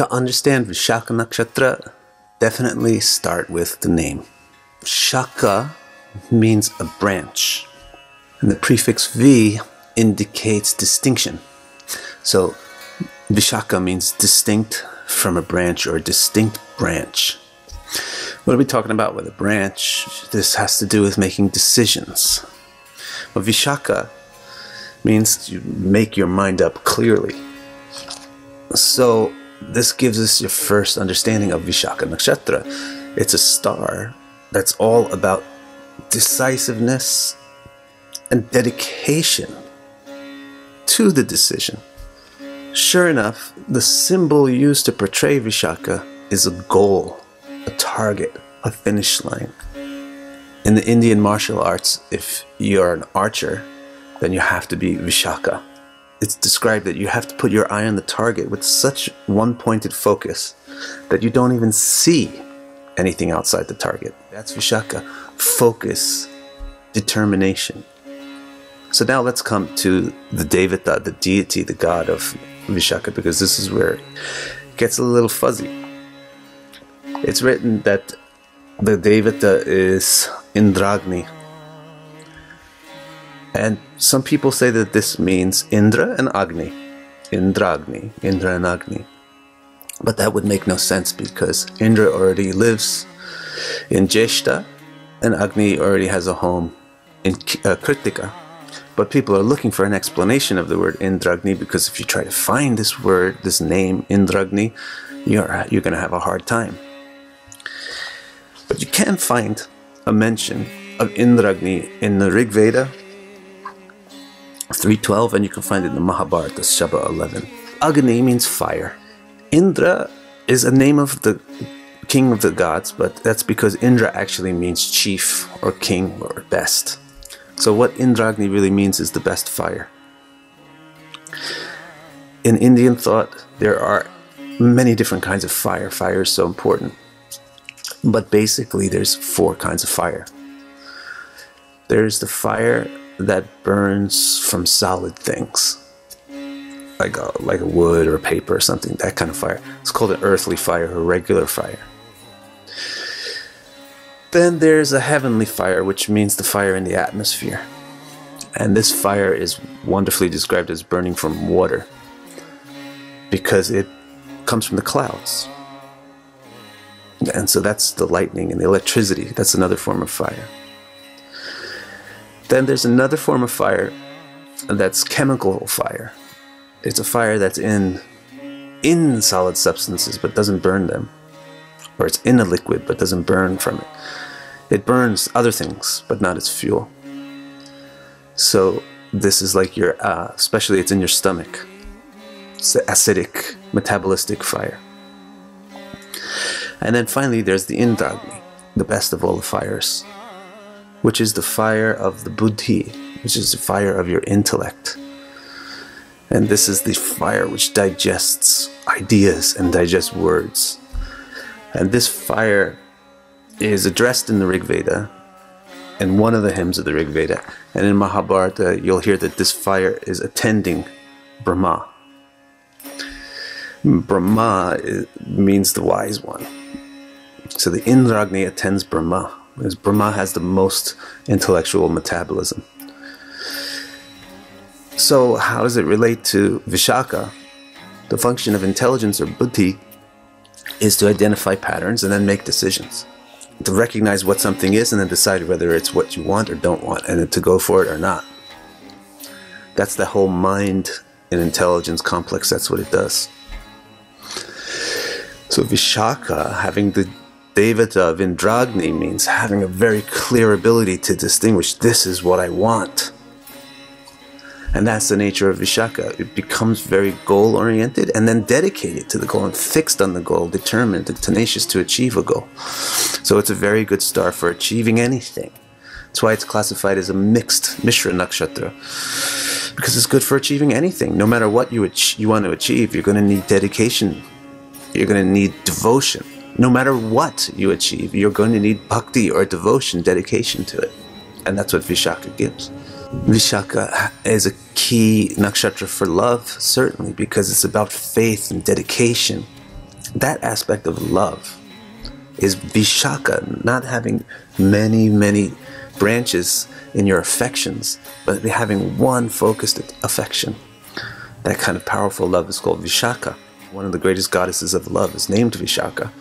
To understand Vishakha Nakshatra, definitely start with the name. Vishakha means a branch, and the prefix V indicates distinction. So Vishakha means distinct from a branch or a distinct branch. What are we talking about with a branch? This has to do with making decisions. Well, Vishakha means to make your mind up clearly. So this gives us your first understanding of Vishakha Nakshatra. It's a star that's all about decisiveness and dedication to the decision. Sure enough, the symbol used to portray Vishakha is a goal, a target, a finish line. In the Indian martial arts, if you're an archer, then you have to be Vishakha. It's described that you have to put your eye on the target with such one-pointed focus that you don't even see anything outside the target. That's Vishakha. Focus, determination. So now let's come to the Devata, the deity, the god of Vishakha, because this is where it gets a little fuzzy. It's written that the Devata is Indrāgñi. And some people say that this means Indra and Agni. Indrāgñi, Indra and Agni. But that would make no sense because Indra already lives in Jeshta and Agni already has a home in Kritika. But people are looking for an explanation of the word Indrāgñi because if you try to find this word, this name, Indrāgñi, you're going to have a hard time. But you can find a mention of Indrāgñi in the Rig Veda 3:12, and you can find it in the Mahabharata, Shabha 11. Agni means fire. Indra is a name of the king of the gods, but that's because Indra actually means chief or king or best. So what Indrāgñi really means is the best fire. In Indian thought, there are many different kinds of fire. Fire is so important. But basically, there's 4 kinds of fire. There's the fire that burns from solid things, like a wood or paper or something, that kind of fire. It's called an earthly fire or regular fire. Then there's a heavenly fire, which means the fire in the atmosphere. And this fire is wonderfully described as burning from water because it comes from the clouds. And so that's the lightning and the electricity. That's another form of fire. Then there's another form of fire that's chemical fire. It's a fire that's in solid substances but doesn't burn them. Or it's in a liquid but doesn't burn from it. It burns other things but not its fuel. So this is like your, especially it's in your stomach. It's the acidic, metabolistic fire. And then finally there's the Indrāgñi, the best of all the fires, which is the fire of the buddhi, which is the fire of your intellect. And this is the fire which digests ideas and digests words. And this fire is addressed in the Rig Veda, in one of the hymns of the Rig Veda. And in Mahabharata, you'll hear that this fire is attending Brahma. Brahma means the wise one. So the Indrāgñi attends Brahma, because Brahma has the most intellectual metabolism. So how does it relate to Vishakha? The function of intelligence or buddhi is to identify patterns and then make decisions. To recognize what something is and then decide whether it's what you want or don't want, and then to go for it or not. That's the whole mind and intelligence complex. That's what it does. So Vishakha, having the Devata of Indrāgñi, means having a very clear ability to distinguish, this is what I want. And that's the nature of Vishakha. It becomes very goal-oriented and then dedicated to the goal and fixed on the goal, determined and tenacious to achieve a goal. So it's a very good star for achieving anything. That's why it's classified as a mixed Mishra Nakshatra, because it's good for achieving anything. No matter what you want to achieve, you're going to need dedication. You're going to need devotion. No matter what you achieve, you're going to need bhakti or devotion, dedication to it. And that's what Vishakha gives. Vishakha is a key nakshatra for love, certainly, because it's about faith and dedication that aspect of love is Vishakha, not having many branches in your affections, but having one focused affection. That kind of powerful love is called Vishakha. One of the greatest goddesses of love is named Vishakha.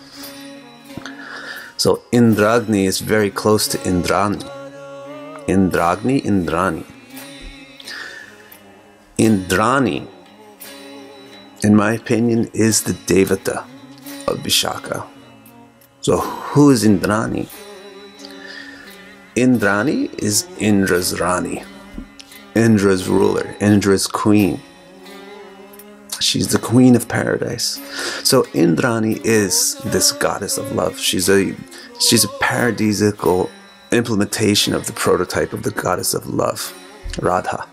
So Indrāgñi is very close to Indrāṇī. Indrāgñi, Indrāṇī. Indrāṇī, in my opinion, is the Devata of Vishakha. So who is Indrāṇī? Indrāṇī is Indra's Rani, Indra's ruler, Indra's queen. She's the queen of paradise. So Indrāṇī is this goddess of love. She's a paradisiacal implementation of the prototype of the goddess of love, Radha.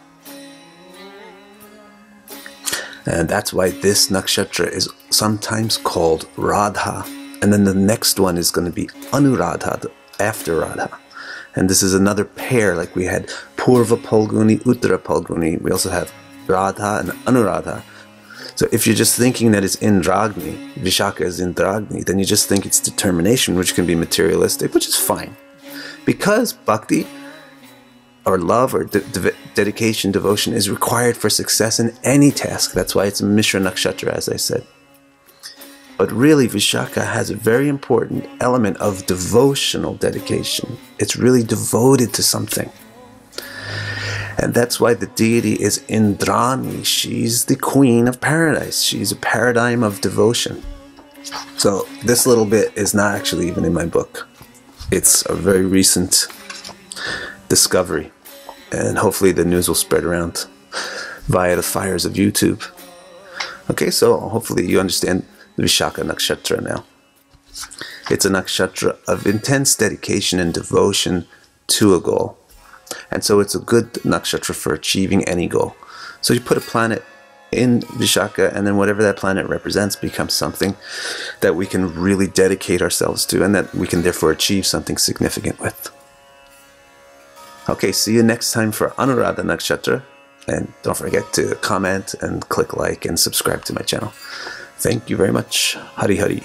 And that's why this nakshatra is sometimes called Radha. And then the next one is going to be Anuradha, after Radha. And this is another pair, like we had Purva Palguni, Uttara Palguni. We also have Radha and Anuradha. So if you're just thinking that it's Indrāgñi, Vishakha is Indrāgñi, then you just think it's determination, which can be materialistic, which is fine. Because bhakti, or love, or dedication, devotion, is required for success in any task. That's why it's a Mishra Nakshatra, as I said. But really, Vishakha has a very important element of devotional dedication. It's really devoted to something. And that's why the deity is Indrāṇī. She's the queen of paradise. She's a paradigm of devotion. So this little bit is not actually even in my book. It's a very recent discovery. And hopefully the news will spread around via the fires of YouTube. Okay, so hopefully you understand the Vishakha Nakshatra now. It's a nakshatra of intense dedication and devotion to a goal. And so it's a good nakshatra for achieving any goal. So you put a planet in Vishakha, and then whatever that planet represents becomes something that we can really dedicate ourselves to, and that we can therefore achieve something significant with. Okay, see you next time for Anuradha Nakshatra. And don't forget to comment and click like and subscribe to my channel. Thank you very much. Hari Hari.